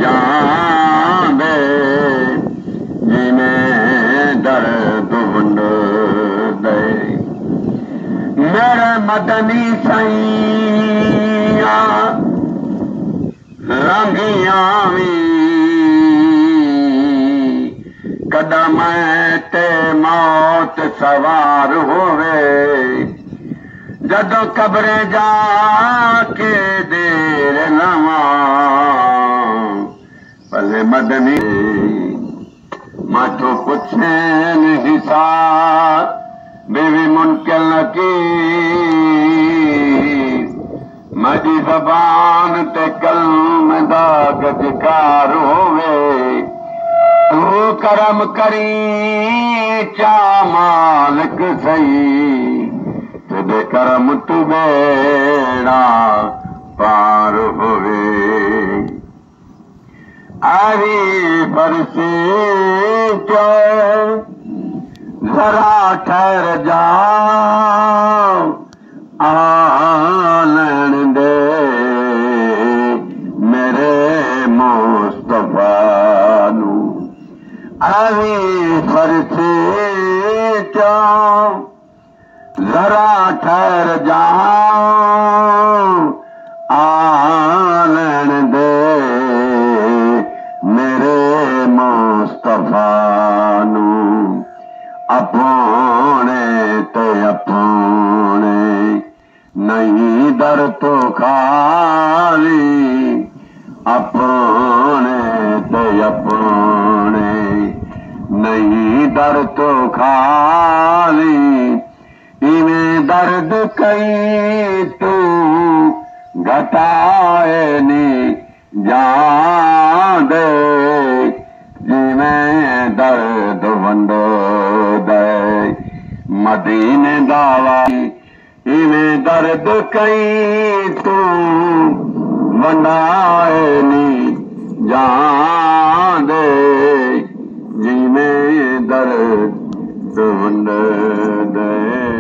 जान दे जिमें दर्द वंड दे मेरे मदनी सैया रंगियां भी कदम ते मौत सवार होवे जदों कब्रे जाके देर लवा भले मदनी माथो पुछन हिसाब बीवी मुनकिल न की मजी ज़बान ते कलम दा गजकार होवे तू करम करी चा मालिक सही तेरे करम तू बेड़ा पार होवे आरी बरसी क्यों जरा ठहर जाओ आलन दे मेरे मुस्तफा नू आवी फरसे क्यों जरा ठहर जाओ आलन दे मेरे मुस्तफा नू अपने ते अपने नहीं दर तो खाली अपने ते अपने नहीं दर तो खाली इवें दर्द कई तू घटाए नी जान दे जिवें दर्द वंड दे मदीने दावा इवें दर्द कई तू वंडाए नी जान दे जिवें दर्द वंड दे